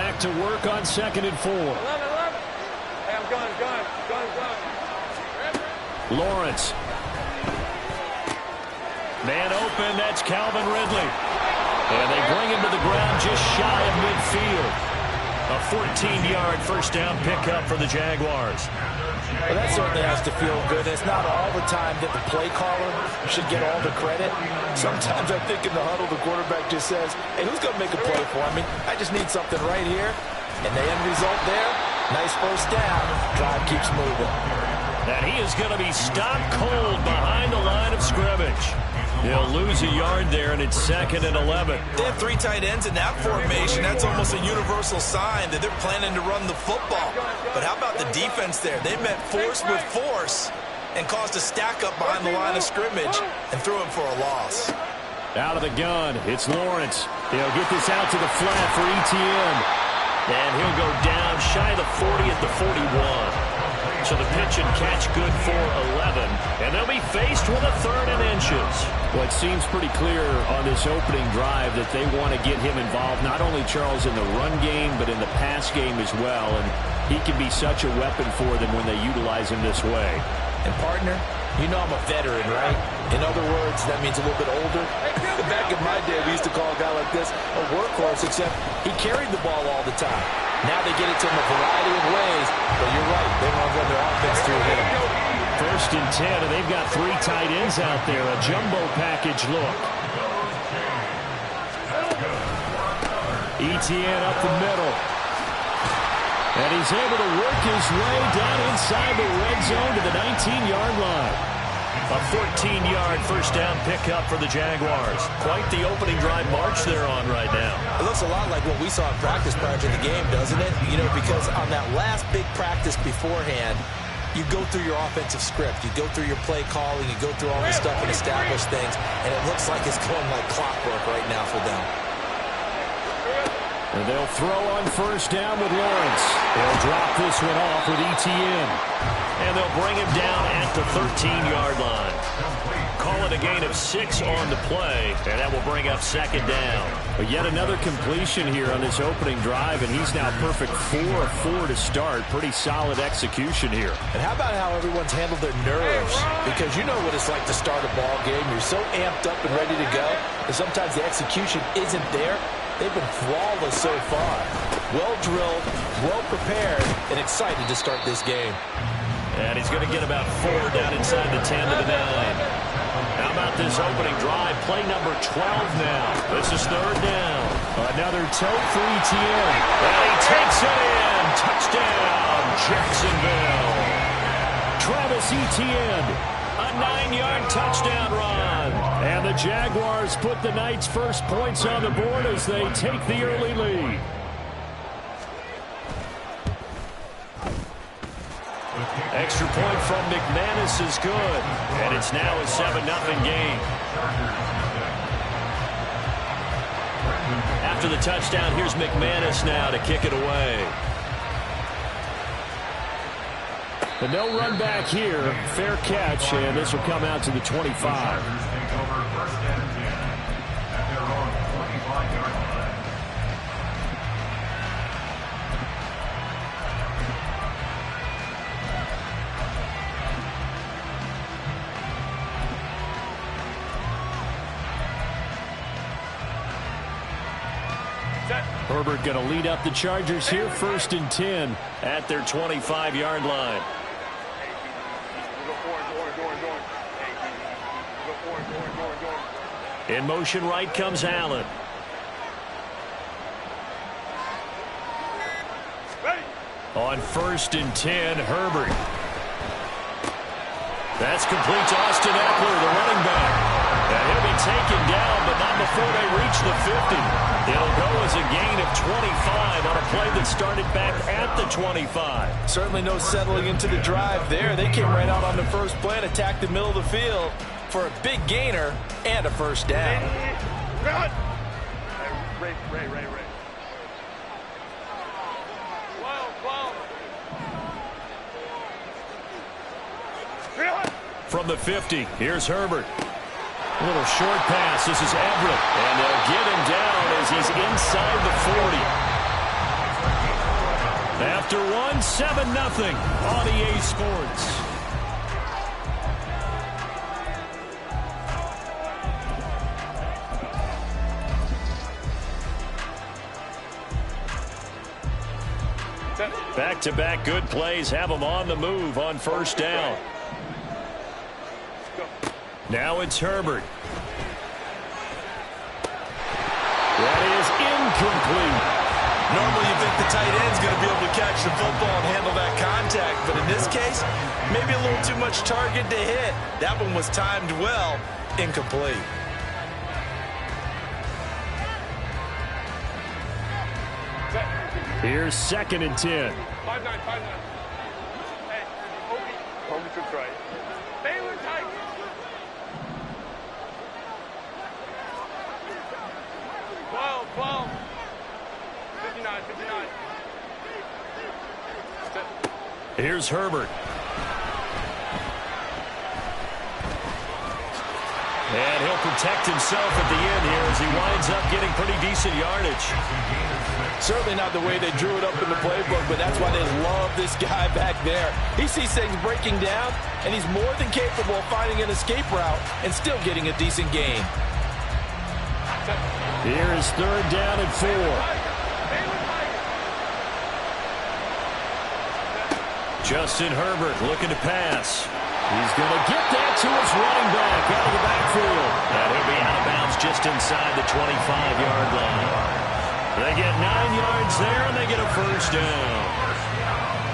back to work on 2nd and 4. 11. Hey, I'm going. Lawrence. Man open, that's Calvin Ridley. And they bring him to the ground just shy of midfield. A 14-yard first down pickup for the Jaguars. Well, that certainly has to feel good. It's not all the time that the play caller should get all the credit. Sometimes I think in the huddle the quarterback just says, hey, who's going to make a play for me? I just need something right here. And the end result there, nice first down. Drive keeps moving. And he is going to be stopped cold behind the line of scrimmage. He'll lose a yard there, and it's 2nd and 11. They have 3 tight ends in that formation. That's almost a universal sign that they're planning to run the football. But how about the defense there? They met force with force and caused a stack up behind the line of scrimmage and threw him for a loss. Out of the gun, it's Lawrence. He'll get this out to the flat for Etienne. And he'll go down shy of the 40 at the 41. So the pitch and catch good for 11. And they'll be faced with a 3rd and inches. Well, it seems pretty clear on this opening drive that they want to get him involved, not only, Charles, in the run game, but in the pass game as well. And he can be such a weapon for them when they utilize him this way. And, partner, you know I'm a veteran, right? In other words, that means a little bit older. Back in my day, we used to call a guy like this a workhorse, except he carried the ball all the time. Now they get it to him a variety of ways, but you're right, they want to run their offense through him. 1st and 10, and they've got 3 tight ends out there, a jumbo package look. Etienne up the middle. And he's able to work his way down inside the red zone to the 19-yard line. A 14-yard first down pickup for the Jaguars. Quite the opening drive march they're on right now. It looks a lot like what we saw in practice prior to the game, doesn't it? You know, because on that last big practice beforehand, you go through your offensive script. You go through your play calling. You go through all this stuff and establish things. And it looks like it's going like clockwork right now for them. And they'll throw on first down with Lawrence. They'll drop this one off with Etienne. And they'll bring him down at the 13-yard line. Call it a gain of 6 on the play, and that will bring up 2nd down. But yet another completion here on this opening drive, and he's now perfect 4 of 4 to start. Pretty solid execution here. And how about how everyone's handled their nerves? Because you know what it's like to start a ball game. You're so amped up and ready to go, and sometimes the execution isn't there. They've been flawless so far. Well drilled, well prepared, and excited to start this game. And he's going to get about 4 down inside the 10 to the 9. How about this opening drive? Play number 12 now. This is 3rd down. Another tote for Etienne. And he takes it in. Touchdown, Jacksonville. Travis Etienne. A 9-yard touchdown run. And the Jaguars put the night's first points on the board as they take the early lead. Extra point from McManus is good. And it's now a 7-0 game. After the touchdown, here's McManus now to kick it away. But no run back here. Fair catch, and this will come out to the 25. Herbert going to lead up the Chargers here, 1st and 10 at their 25-yard line. In motion right comes Allen. On 1st and 10, Herbert. That's complete to Austin Eckler, the running back. And he'll be taken down, but not before they reach the 50. It'll go as a gain of 25 on a play that started back at the 25. Certainly no settling into the drive there. They came right out on the first play and attacked the middle of the field for a big gainer and a first down. Ray. From the 50, here's Herbert. A little short pass. This is Everett. And they'll get him down as he's inside the 40. After one, 7-0 on EA Sports. Back-to-back good plays have them on the move on first down. Now it's Herbert. That is incomplete. Normally you think the tight end's going to be able to catch the football and handle that contact, but in this case, maybe a little too much target to hit. That one was timed well, incomplete. Here's 2nd and 10. 5-9, 5-9. Hey, Kobe took right. Baylor tight. 12. 59. Here's Herbert. And he'll protect himself at the end here as he winds up getting pretty decent yardage. Certainly not the way they drew it up in the playbook, but that's why they love this guy back there. He sees things breaking down, and he's more than capable of finding an escape route and still getting a decent gain. Here is 3rd down and 4. Justin Herbert looking to pass. He's going to get that to his running back out of the backfield. And he'll be out of bounds just inside the 25-yard line. They get 9 yards there, and they get a first down.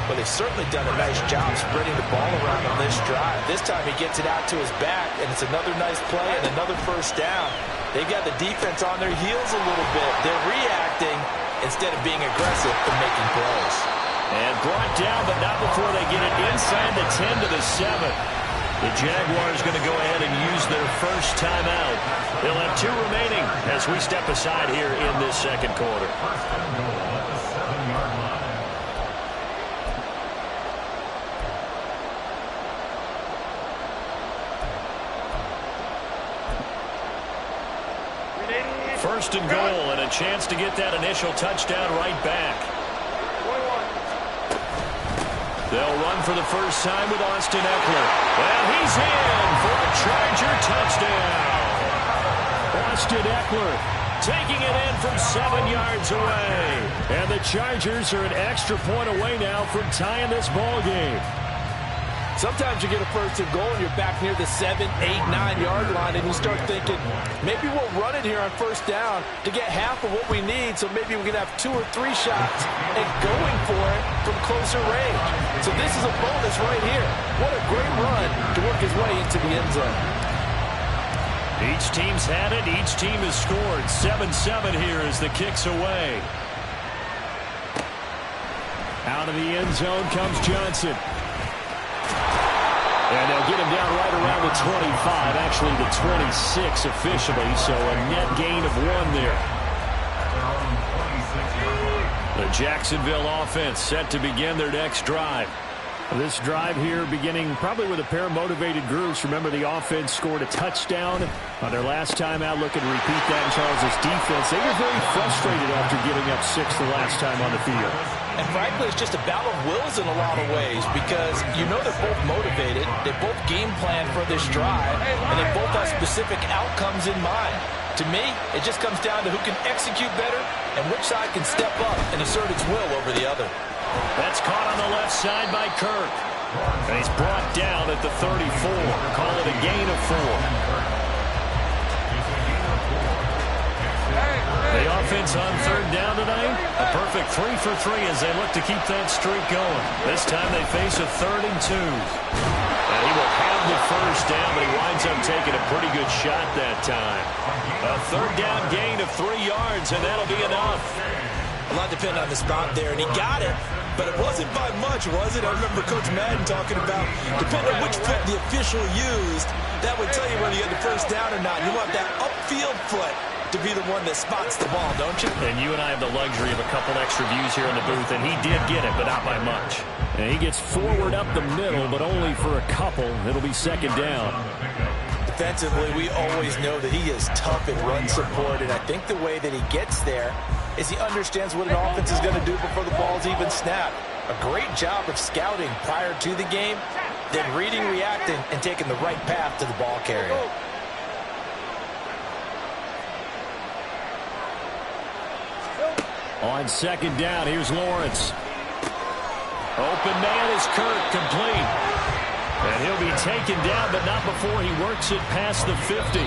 Well, they've certainly done a nice job spreading the ball around on this drive. This time he gets it out to his back, and it's another nice play and another first down. They've got the defense on their heels a little bit. They're reacting instead of being aggressive and making plays. And brought down, but not before they get it inside the 10 to the 7. The Jaguars going to go ahead and use their first timeout. They'll have 2 remaining as we step aside here in this second quarter. First and goal, and a chance to get that initial touchdown right back. They'll run for the first time with Austin Eckler. Well, he's in for a Charger touchdown. Austin Eckler taking it in from 7 yards away. And the Chargers are an extra point away now from tying this ball game. Sometimes you get a first and goal and you're back near the 7, 8, 9-yard line, and you start thinking, maybe we'll run it here on first down to get half of what we need, so maybe we can have 2 or 3 shots and going for it from closer range. So this is a bonus right here. What a great run to work his way into the end zone. Each team's had it. Each team has scored. 7-7 here as the kick's away. Out of the end zone comes Johnson. And they'll get him down right around the 25, actually the 26 officially, so a net gain of 1 there. The Jacksonville offense set to begin their next drive. This drive here beginning probably with a pair of motivated groups. Remember, the offense scored a touchdown on their last time out. Looking to repeat that in Charles' defense. They were very frustrated after giving up 6 the last time on the field. And frankly, it's just a battle of wills in a lot of ways because you know they're both motivated. They both game plan for this drive, and they both have specific outcomes in mind. To me, it just comes down to who can execute better and which side can step up and assert its will over the other. That's caught on the left side by Kirk. And he's brought down at the 34. Call it a gain of 4. The offense on 3rd down tonight, a perfect 3 for 3 as they look to keep that streak going. This time they face a 3rd and 2. And he will have the first down, but he winds up taking a pretty good shot that time. A 3rd down gain of 3 yards, and that'll be enough. A lot depended on the spot there, and he got it, but it wasn't by much, was it? I remember Coach Madden talking about, depending on which foot the official used, that would tell you whether you had the first down or not. You want that upfield foot to be the one that spots the ball, don't you? And you and I have the luxury of a couple extra views here in the booth, and he did get it, but not by much. And he gets forward up the middle, but only for a couple. It'll be 2nd down. Defensively, we always know that he is tough in run support, and I think the way that he gets there is he understands what an offense is going to do before the ball's even snapped. A great job of scouting prior to the game, then reading, reacting, and taking the right path to the ball carrier. On second down, here's Lawrence. Open man is Kirk, complete. And he'll be taken down, but not before he works it past the 50.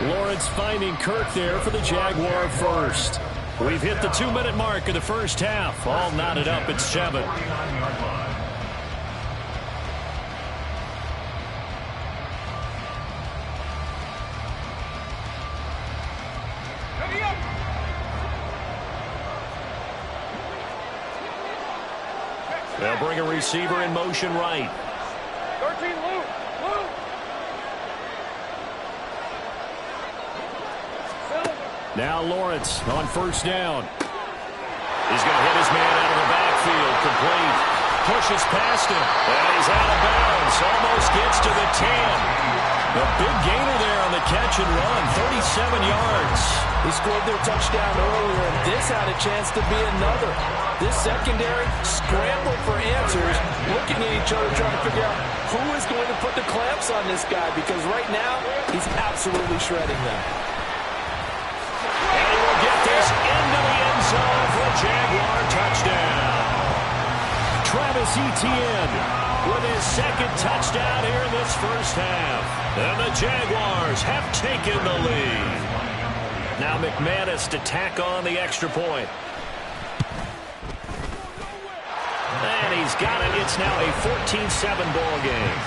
Lawrence finding Kirk there for the Jaguar first. We've hit the 2-minute mark of the first half. All knotted up at 7. They'll bring a receiver in motion right. 13, Lou. Now Lawrence on first down. He's going to hit his man out of the backfield. Complete. Pushes past him. And he's out of bounds. Almost gets to the 10. A big gainer there on the catch and run. 37 yards. He scored their touchdown earlier, and this had a chance to be another. This secondary scrambled for answers, looking at each other, trying to figure out who is going to put the clamps on this guy, because right now, he's absolutely shredding them. And he will get this into the end zone for a Jaguar touchdown. Travis Etienne with his second touchdown here in this first half. And the Jaguars have taken the lead. Now McManus to tack on the extra point. And he's got it. It's now a 14-7 ball game.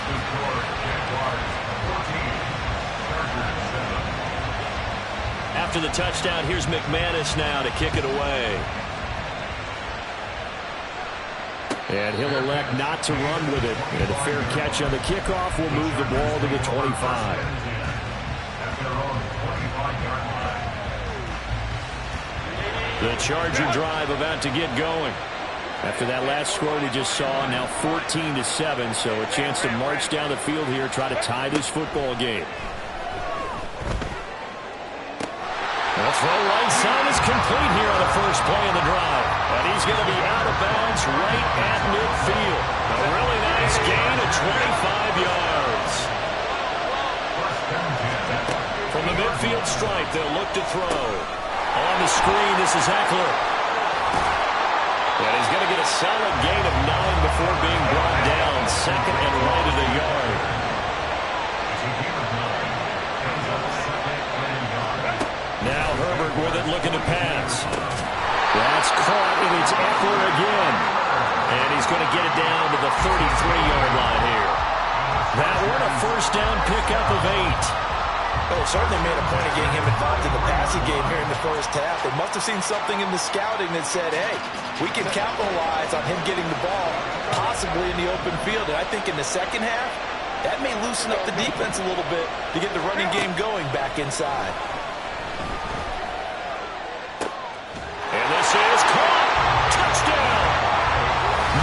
After the touchdown, here's McManus now to kick it away. And he'll elect not to run with it. And a fair catch on the kickoff will move the ball to the 25. The Charger drive about to get going. After that last score we just saw, now 14-7, so a chance to march down the field here, try to tie this football game. The throw right side is complete here on the first play of the drive. And he's going to be out of bounds right at midfield. A really nice gain of 25 yards. From the midfield stripe, they'll look to throw. On the screen, this is Eckler. And he's going to get a solid gain of 9 before being brought down. Second and right of the yard. Now Herbert with it, looking to pass. That's caught, and it's Eckler again. And he's going to get it down to the 33-yard line here. That one a first down pickup of 8. Well, it certainly made a point of getting him involved in the passing game here in the first half. They must have seen something in the scouting that said, hey, we can capitalize on him getting the ball, possibly in the open field. And I think in the second half, that may loosen up the defense a little bit to get the running game going back inside. And this is caught. Touchdown.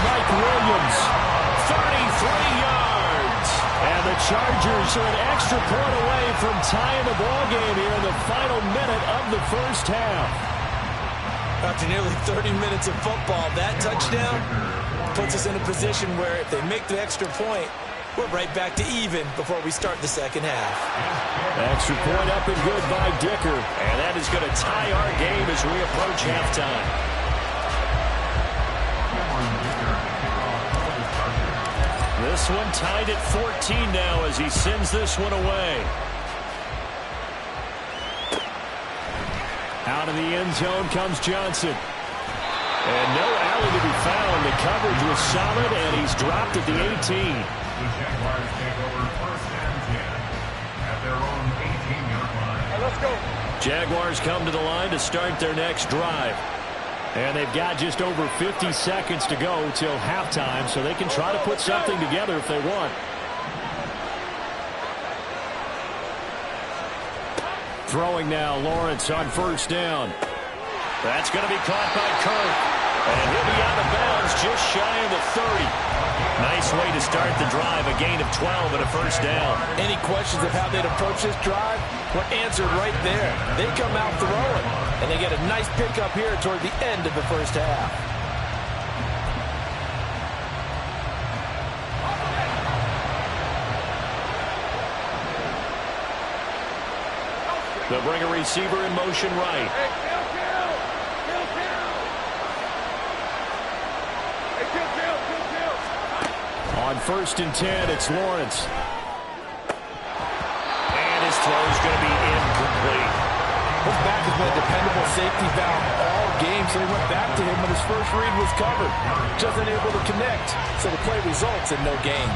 Mike Williams, 33 yards. And the Chargers are an extra point away from tying the ball game here in the final minute of the first half. After nearly 30 minutes of football, that touchdown puts us in a position where if they make the extra point, we're right back to even before we start the second half. Extra point up and good by Dicker. And that is going to tie our game as we approach halftime. This one tied at 14 now as he sends this one away. Out of the end zone comes Johnson. And no alley to be found. The coverage was solid, and he's dropped at the 18. The Jaguars take over first and 10 at their own 18-yard line. Right, let's go. Jaguars come to the line to start their next drive. And they've got just over 50 seconds to go till halftime, so they can try to put something together if they want. Throwing now, Lawrence on first down. That's going to be caught by Kirk. And he'll be out of bounds just shy of the 30. Nice way to start the drive, a gain of 12 and a first down. Any questions of how they'd approach this drive were answered right there. They come out throwing, and they get a nice pickup here toward the end of the first half. They'll bring a receiver in motion right. On 1st and 10, it's Lawrence. And his throw is going to be incomplete. His back has been a dependable safety valve all game, so he went back to him when his first read was covered. Just unable to connect, so the play results in no gain.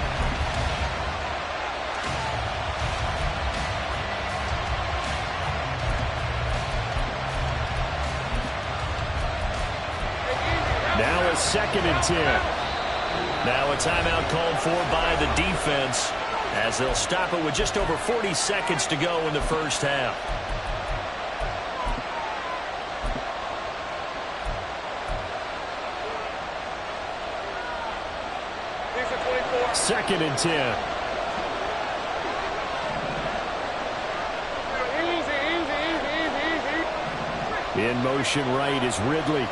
Now a 2nd and 10. Now a timeout called for by the defense as they'll stop it with just over 40 seconds to go in the first half. Second and 10. In motion right is Ridley.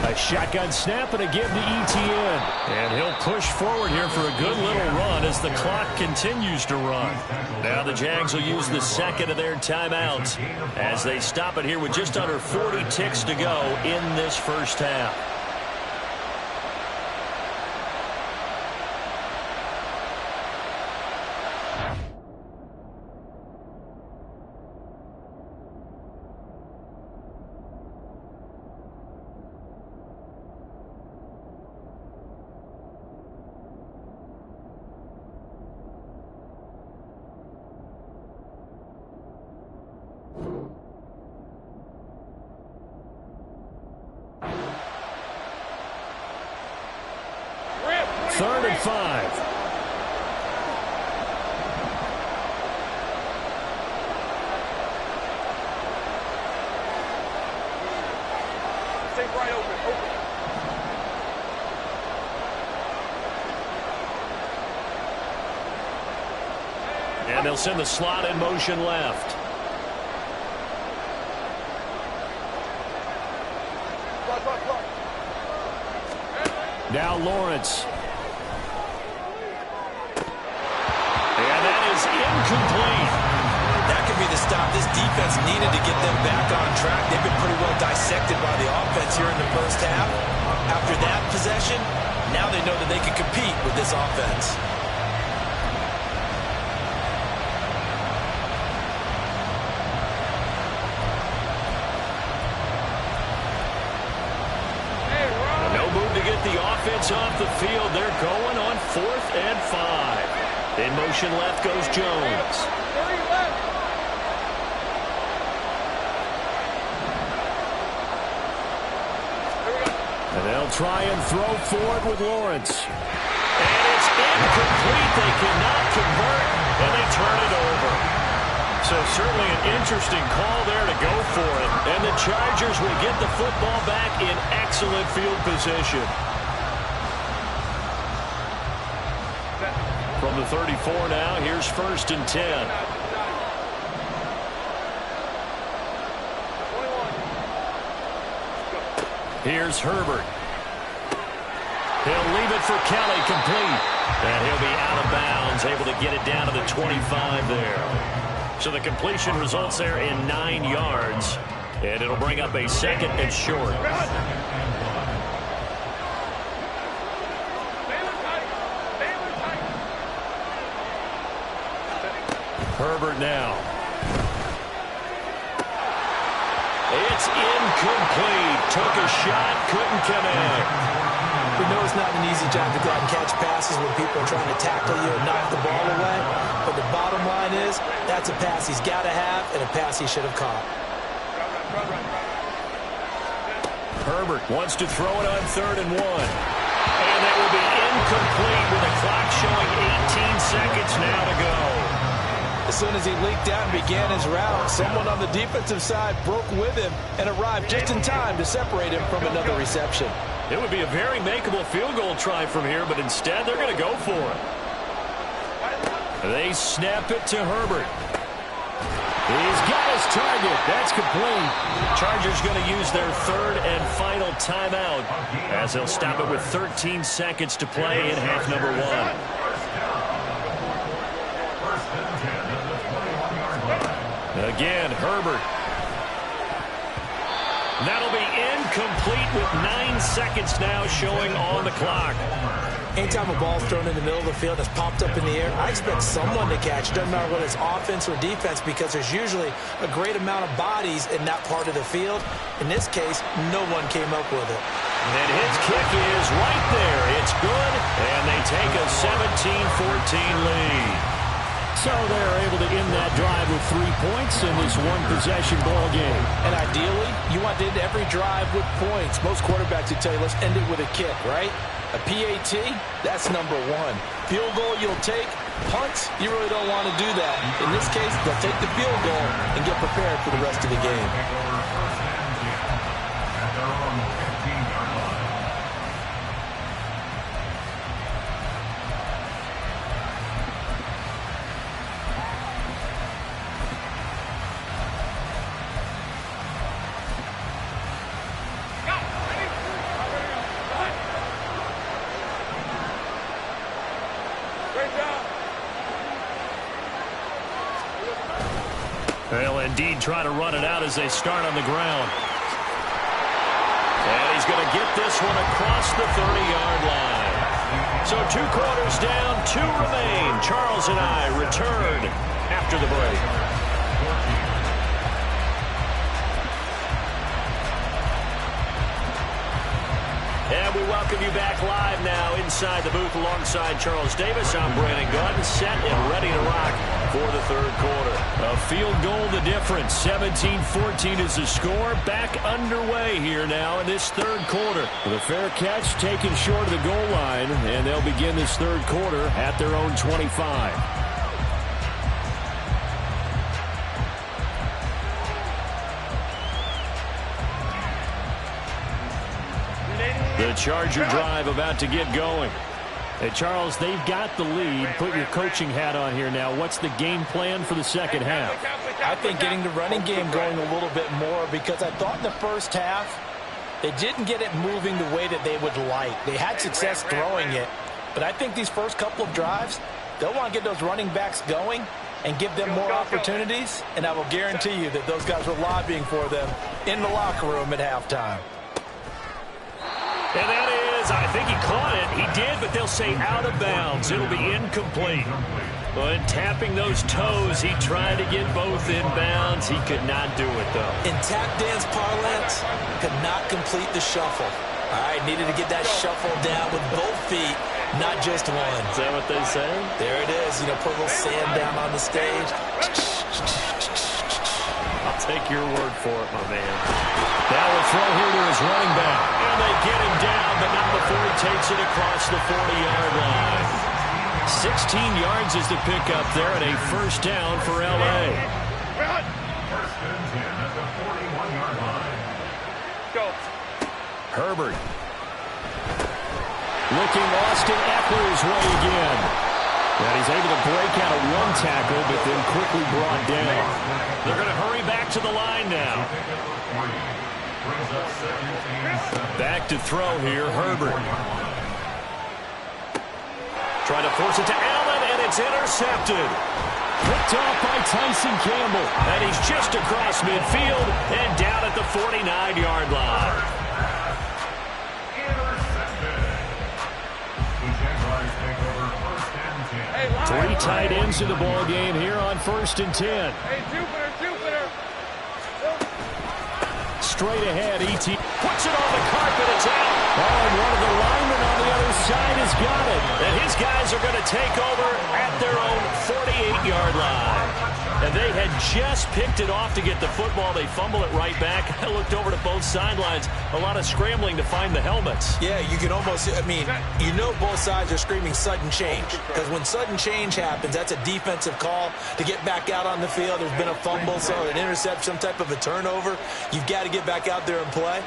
A shotgun snap and a give to ETN. And he'll push forward here for a good little run as the clock continues to run. Now the Jags will use the second of their timeouts as they stop it here with just under 40 ticks to go in this first half. Third and 5. Stay right open. And they'll send the slot in motion left. Now Lawrence. And that is incomplete. That could be the stop this defense needed to get them back on track. They've been pretty well dissected by the offense here in the first half. After that possession, now they know that they can compete with this offense. The offense off the field. They're going on 4th and 5. In motion left goes Jones. And they'll try and throw forward with Lawrence. And it's incomplete. They cannot convert, and they turn it over. So certainly an interesting call there to go for it. And the Chargers will get the football back in excellent field position. From the 34 now, here's 1st and 10. Here's Herbert. He'll leave it for Kelly, complete. And he'll be out of bounds, able to get it down to the 25 there. So the completion results there in 9 yards. And it'll bring up a 2nd and short. Herbert now. It's incomplete. Took a shot, couldn't connect. We know it's not an easy job to go out and catch passes when people are trying to tackle you and knock the ball away. But the bottom line is, that's a pass he's got to have and a pass he should have caught. Herbert wants to throw it on 3rd and 1. And that will be incomplete with the clock showing 18 seconds now to go. As soon as he leaked out and began his route, someone on the defensive side broke with him and arrived just in time to separate him from another reception. It would be a very makeable field goal try from here, but instead they're going to go for it. They snap it to Herbert. He's got his target. That's complete. Chargers going to use their third and final timeout as they'll stop it with 13 seconds to play in half number 1. Again, Herbert. That'll be incomplete with 9 seconds now showing on the clock. Anytime a ball's thrown in the middle of the field that's popped up in the air, I expect someone to catch. Doesn't matter whether it's offense or defense, because there's usually a great amount of bodies in that part of the field. In this case, no one came up with it. And his kick is right there. It's good, and they take a 17-14 lead. So they're able to end that drive with 3 points in this one-possession ball game. And ideally, you want to end every drive with points. Most quarterbacks would tell you, let's end it with a kick, right? A PAT, that's number 1. Field goal you'll take. Punts, you really don't want to do that. In this case, they'll take the field goal and get prepared for the rest of the game. They'll indeed try to run it out as they start on the ground. And he's going to get this one across the 30-yard line. So 2 quarters down, 2 remain. Charles and I return after the break. And we welcome you back live now inside the booth alongside Charles Davis. I'm Brandon Gunn, set and ready to rock for the third quarter. A field goal the difference. 17-14 is the score. Back underway here now in this third quarter. The fair catch taken short of the goal line, and they'll begin this third quarter at their own 25. The Charger drive about to get going. Hey, Charles, they've got the lead. Put your coaching hat on here now. What's the game plan for the second half? I think getting the running game going a little bit more, because I thought in the first half they didn't get it moving the way that they would like. They had success throwing it, but I think these first couple of drives, they'll want to get those running backs going and give them more opportunities, and I will guarantee you that those guys were lobbying for them in the locker room at halftime. And that is, I think he caught it. He did, but they'll say out of bounds. It'll be incomplete. But tapping those toes, he tried to get both in bounds. He could not do it, though. In tap dance parlance, could not complete the shuffle. All right, needed to get that shuffle down with both feet, not just one. Is that what they say? There it is. You know, put a little sand down on the stage. I'll take your word for it, my man. Now we'll throw here to his running back. And they get him down, but not before he takes it across the 40-yard line. 16 yards is the pickup there, and a first down for L.A. First and 10 at the 41-yard line. Go. Herbert. Looking Austin Eckler's way again. And he's able to break out of one tackle, but then quickly brought down. They're going to hurry back to the line now. Back to throw here, Herbert. Trying to force it to Allen, and it's intercepted. Picked off by Tyson Campbell. And he's just across midfield and down at the 49-yard line. Three tight ends in the ball game here on 1st and 10. Hey, Jupiter. Straight ahead, E.T. puts it on the carpet. It's out. Oh, and one of the linemen on the other side has got it. And his guys are going to take over at their own 48-yard line. And they had just picked it off to get the football. They fumble it right back. I looked over to both sidelines. A lot of scrambling to find the helmets. Yeah, you can almost, I mean, you know both sides are screaming sudden change. Because when sudden change happens, that's a defensive call to get back out on the field. There's been a fumble, so an interception, some type of a turnover. You've got to get back out there and play.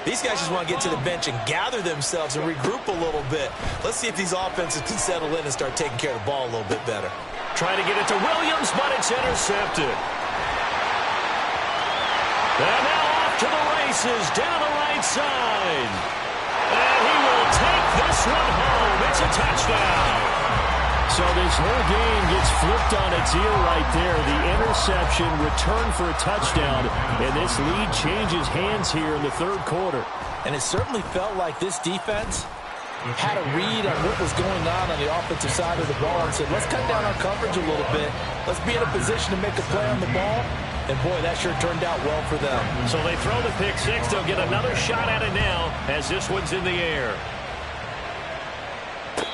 These guys just want to get to the bench and gather themselves and regroup a little bit. Let's see if these offenses can settle in and start taking care of the ball a little bit better. Trying to get it to Williams, but it's intercepted. And now off to the races, down the right side. And he will take this one home. It's a touchdown. So this whole game gets flipped on its ear right there. The interception, return for a touchdown, and this lead changes hands here in the third quarter. And it certainly felt like this defense had a read on what was going on the offensive side of the ball and said, let's cut down our coverage a little bit. Let's be in a position to make a play on the ball. And, boy, that sure turned out well for them. So they throw the pick six. They'll get another shot at it now as this one's in the air.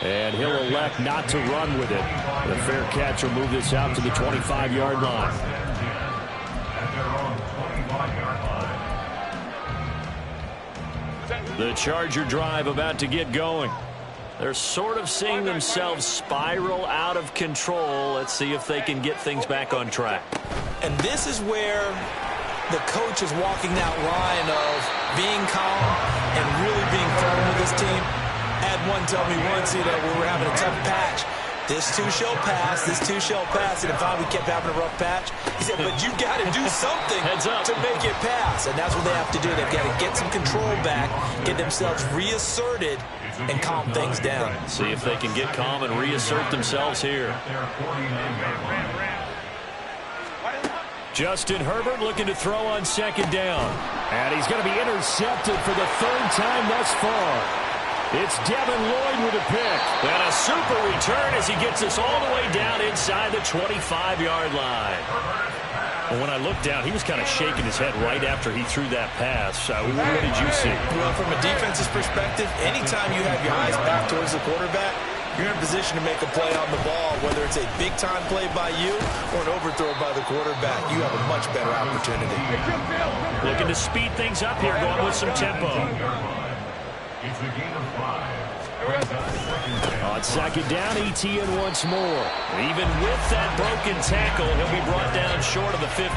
And he'll elect not to run with it. The fair catch will move this out to the 25-yard line. The Charger drive about to get going. They're sort of seeing themselves spiral out of control. Let's see if they can get things back on track. And this is where the coach is walking that line of being calm and really being firm with this team. I had one tell me once, you know, when we're having a tough patch, this too shall pass, this too shall pass. And if we kept having a rough patch, he said, but you got to do something to make it pass. And that's what they have to do. They've got to get some control back, get themselves reasserted, and calm things down. See if they can get calm and reassert themselves here. Justin Herbert looking to throw on second down. And he's going to be intercepted for the third time thus far. It's Devin Lloyd with a pick. And a super return as he gets us all the way down inside the 25-yard line. Well, when I looked down, he was kind of shaking his head right after he threw that pass. What did you see? Well, from a defense's perspective, anytime you have your eyes back towards the quarterback, you're in a position to make a play on the ball, whether it's a big-time play by you or an overthrow by the quarterback. You have a much better opportunity. Looking to speed things up here, going with some tempo. It's a gain of 5. On second down, ETN once more. Even with that broken tackle, he'll be brought down short of the 15.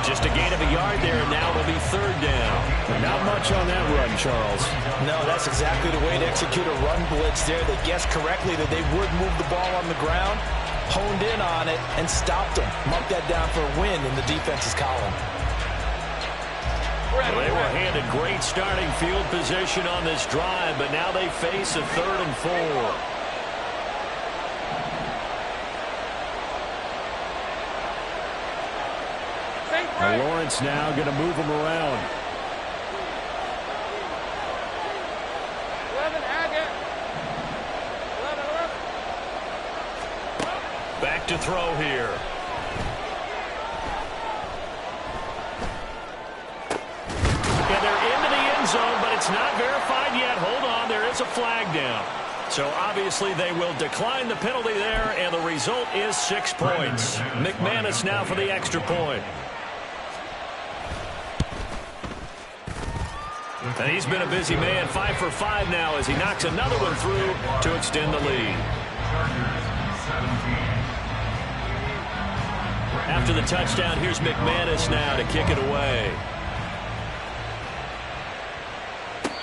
Just a gain of a yard there, and now it'll be third down. Not much on that run, Charles. No, that's exactly the way to execute a run blitz there. They guessed correctly that they would move the ball on the ground, honed in on it, and stopped them. Marked that down for a win in the defense's column. Well, they were handed great starting field position on this drive, but now they face a 3rd and 4. And Lawrence now going to move him around. 11, Agate. 11. Back to throw here. And they're into the end zone, but it's not verified yet. Hold on, there is a flag down. So obviously they will decline the penalty there, and the result is 6 points. McManus now for the extra point. And he's been a busy man, 5 for 5 now as he knocks another one through to extend the lead. After the touchdown, here's McManus now to kick it away.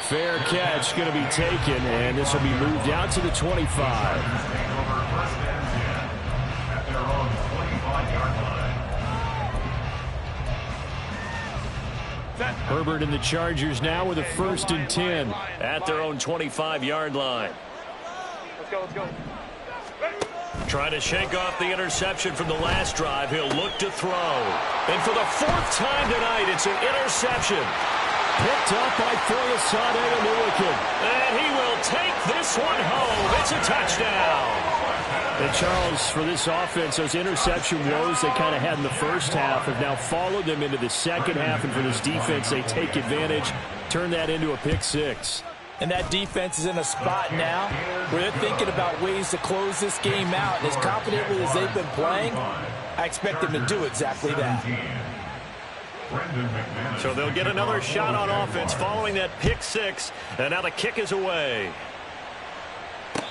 Fair catch going to be taken, and this will be moved out to the 25. Herbert and the Chargers now with a 1st and 10 at their own 25-yard line. Let's go, let's go. Trying to shake off the interception from the last drive. He'll look to throw. And for the 4th time tonight, it's an interception. Picked up by Foyesade Oluwakin. And he will take this one home. It's a touchdown. And Charles, for this offense, those interception woes they kind of had in the first half have now followed them into the second half. And for this defense, they take advantage, turn that into a pick 6. And that defense is in a spot now where they're thinking about ways to close this game out. And as confidently as they've been playing, I expect them to do exactly that. So they'll get another shot on offense following that pick six. And now the kick is away.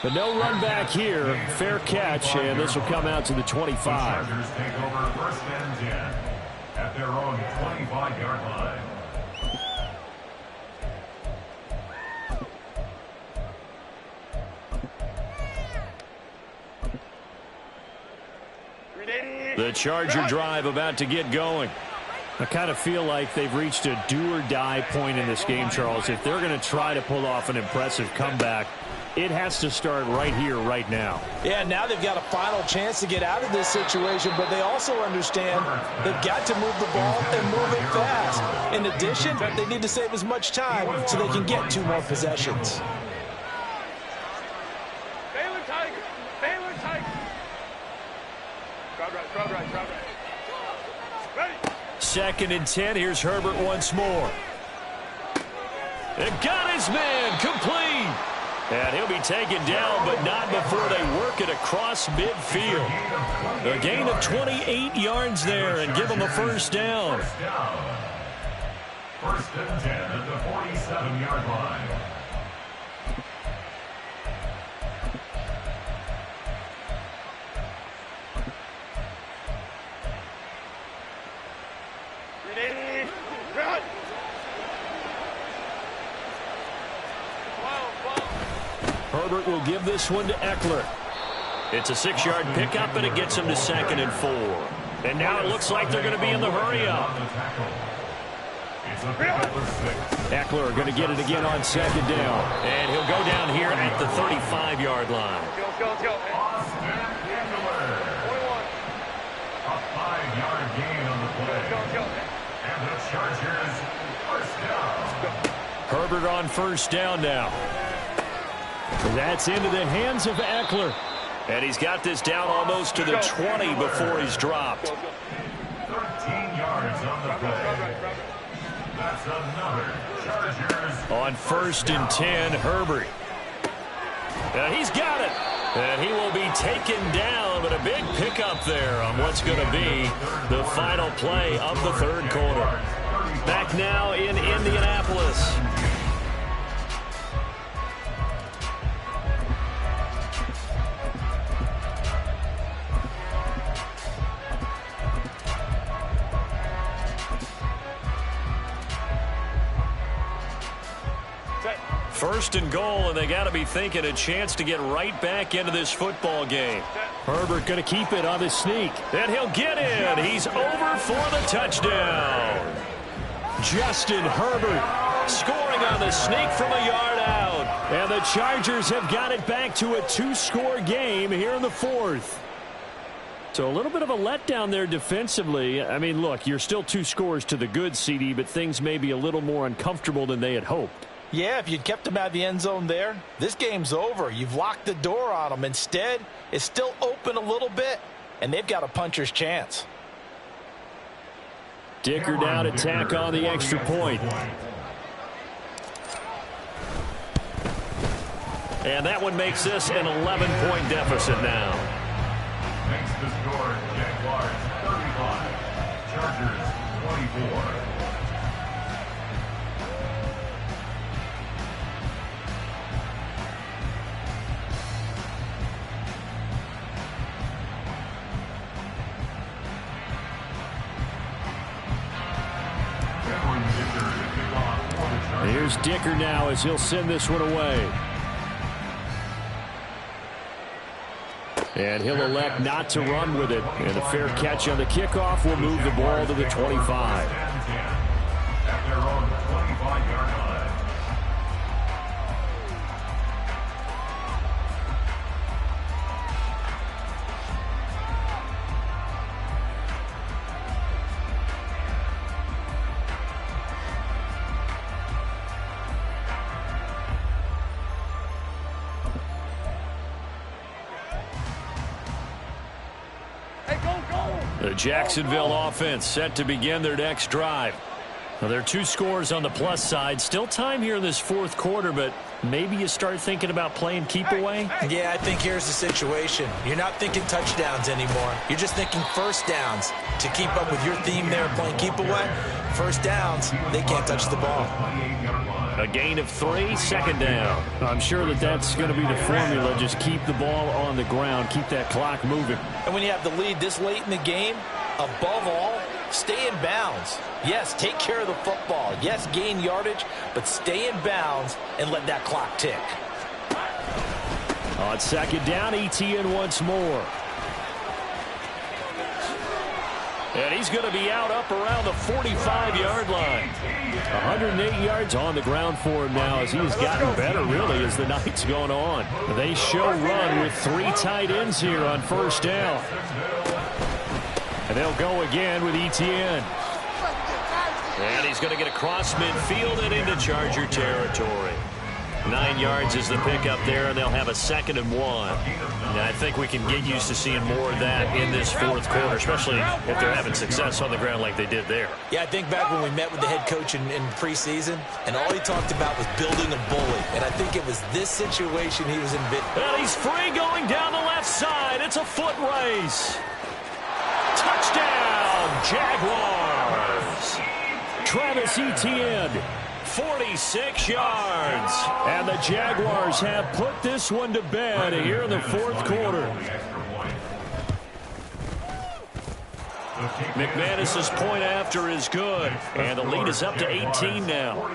But no run back here. Fair catch, and this will come out to the 25. The Chargers take over first and 10 at their own 25-yard line. The Charger drive about to get going. I kind of feel like they've reached a do-or-die point in this game, Charles. If they're going to try to pull off an impressive comeback, it has to start right here, right now. Yeah, now they've got a final chance to get out of this situation, but they also understand they've got to move the ball and move it fast. In addition, they need to save as much time so they can get 2 more possessions. Baylor Tiger. Baylor Tiger. Crowd right. Ready. 2nd and 10. Here's Herbert once more. And got his man complete. And he'll be taken down, but not before they work it across midfield. A gain of 28 yards there and give them a first down. First and 10 at the 47-yard line. Ready. Run. Herbert will give this one to Eckler. It's a 6-yard pickup, and it gets him to 2nd and 4. And now it looks like they're going to be in the hurry-up. Eckler going to get it again on 2nd down. And he'll go down here at the 35-yard line. Let's go. 21. A 5-yard gain on the play. Let's go. And the Chargers first down. Herbert on first down now. That's into the hands of Eckler. And he's got this down almost to the 20 before he's dropped. 13 yards on the play. That's another Chargers. On 1st and 10, Herbert. And he's got it. And he will be taken down, but a big pickup there on what's going to be the final play of the 3rd quarter. Back now in Indianapolis. First and goal, and they got to be thinking a chance to get right back into this football game. Herbert going to keep it on the sneak. And he'll get in. He's over for the touchdown. Justin Herbert scoring on the sneak from a yard out. And the Chargers have got it back to a 2-score game here in the 4th. So a little bit of a letdown there defensively. I mean, look, you're still 2 scores to the good, CD, but things may be a little more uncomfortable than they had hoped. Yeah, if you'd kept them out of the end zone there, this game's over. You've locked the door on them. Instead, it's still open a little bit, and they've got a puncher's chance. Dicker down to tack on the extra point. And that one makes this an 11-point deficit now. Makes the score Jaguars 35, Chargers 24. Here's Dicker now as he'll send this one away. And he'll elect not to run with it. And a fair catch on the kickoff will move the ball to the 25. At their own 25-yard line. The Jacksonville offense set to begin their next drive. Well, there are 2 scores on the plus side. Still time here in this fourth quarter, but maybe you start thinking about playing keep away? Yeah, I think here's the situation. You're not thinking touchdowns anymore. You're just thinking first downs. To keep up with your theme there, playing keep away, first downs, they can't touch the ball. A gain of 3, second down. I'm sure that's going to be the formula. Just keep the ball on the ground, keep that clock moving. And when you have the lead this late in the game, above all, stay in bounds. Yes, take care of the football. Yes, gain yardage, but stay in bounds and let that clock tick. On second down, Etienne once more. And he's going to be out up around the 45-yard line. 108 yards on the ground for him now as he's gotten better, really, as the night's gone on. They show run with 3 tight ends here on first down. And they'll go again with Etienne. And he's going to get across midfield and into Charger territory. 9 yards is the pickup there, and they'll have a 2nd and 1. And I think we can get used to seeing more of that in this fourth quarter, especially if they're having success on the ground like they did there. Yeah, I think back when we met with the head coach in preseason, and all he talked about was building a bully. And I think it was this situation he was in. And he's free going down the left side. It's a foot race. Touchdown, Jaguars. Travis Etienne, 46 yards. And the Jaguars have put this one to bed here in the fourth quarter. McManus's point after is good. And the lead is up to 18 now.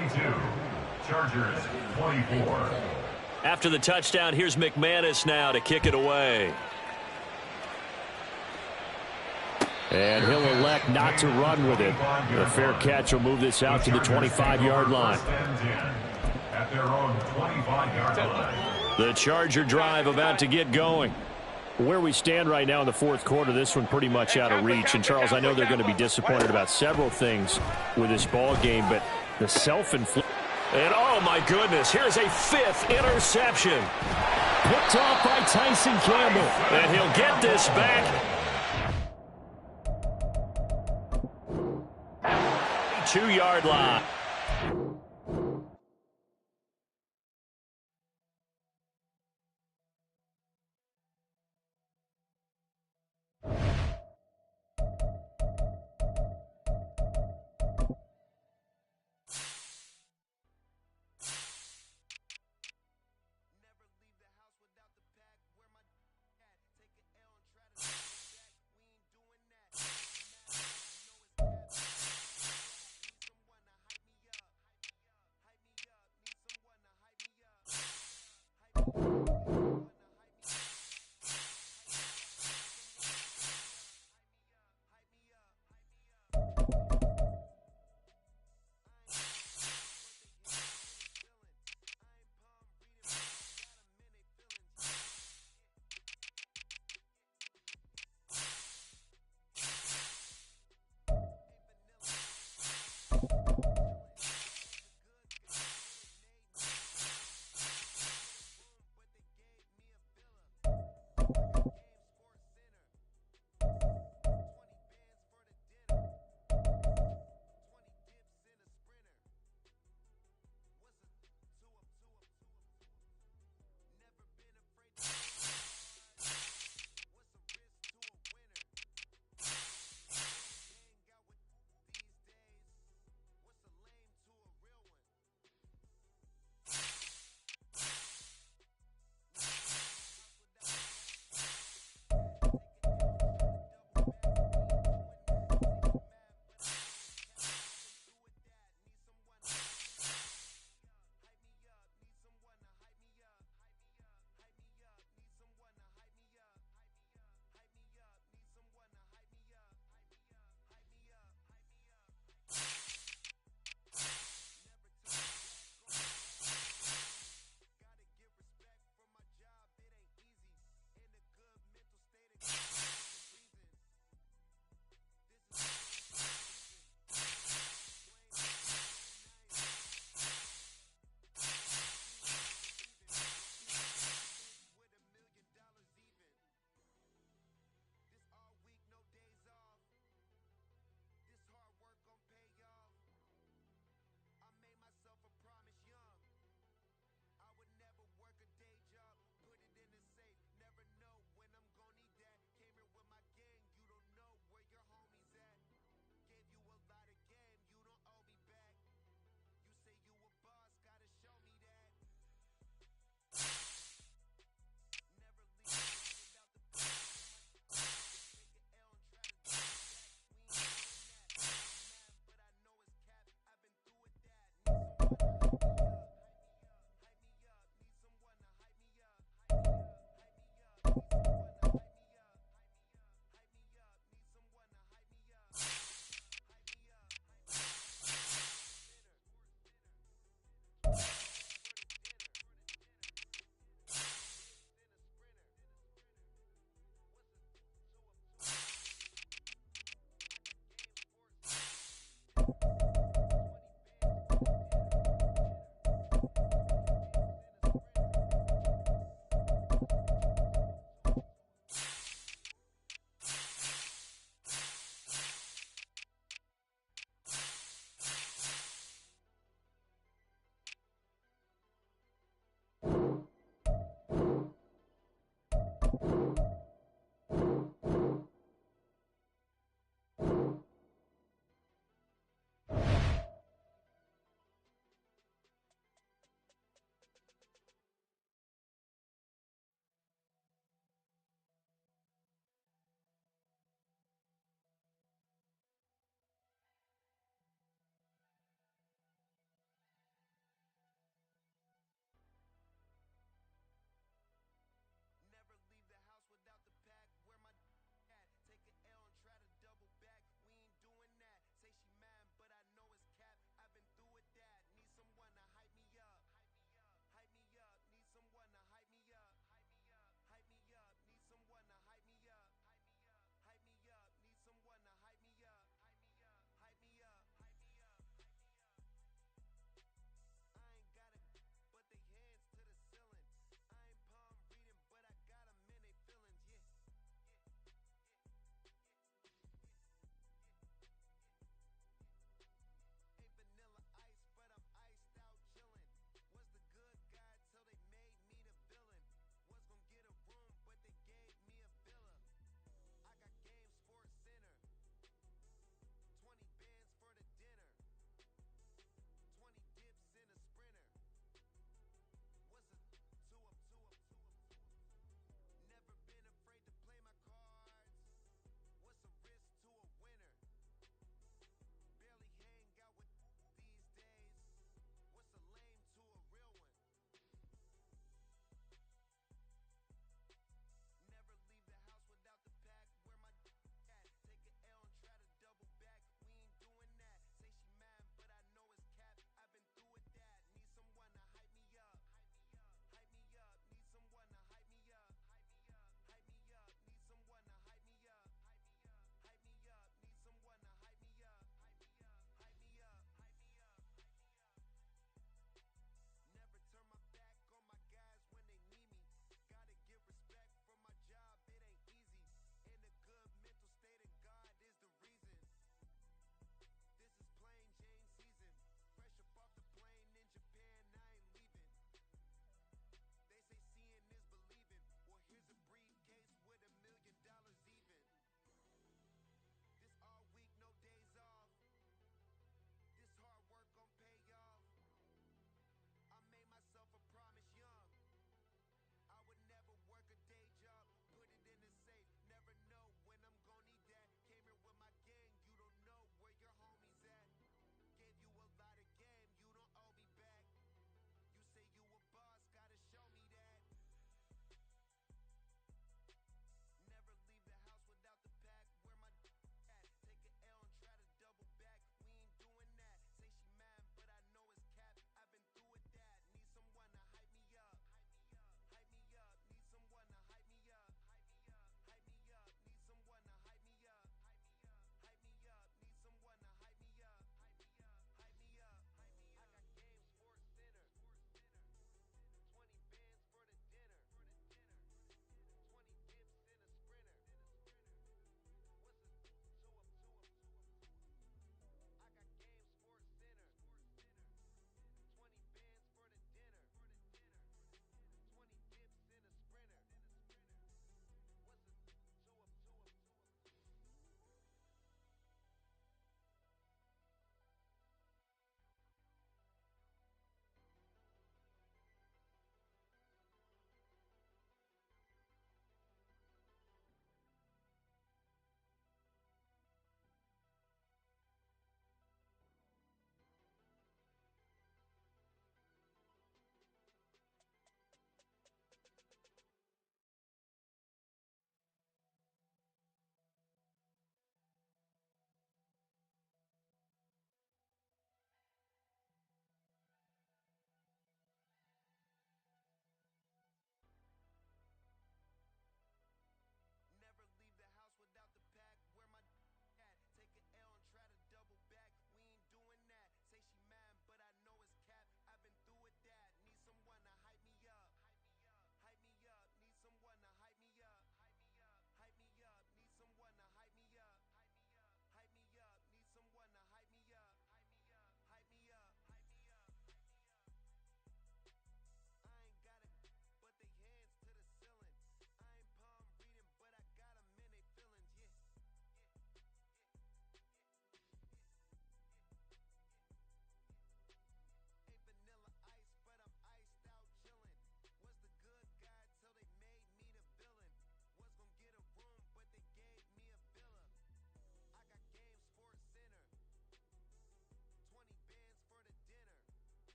Chargers 24. After the touchdown, here's McManus now to kick it away. And he'll elect not to run with it. A fair catch will move this out to the 25-yard line. At their own 25-yard line. The Charger drive about to get going. Where we stand right now in the fourth quarter, this one pretty much out of reach. And, Charles, I know they're going to be disappointed about several things with this ball game, but the self-inflicted. And, oh, my goodness, here's a 5th interception. Picked off by Tyson Campbell. And he'll get this back. 2-yard line.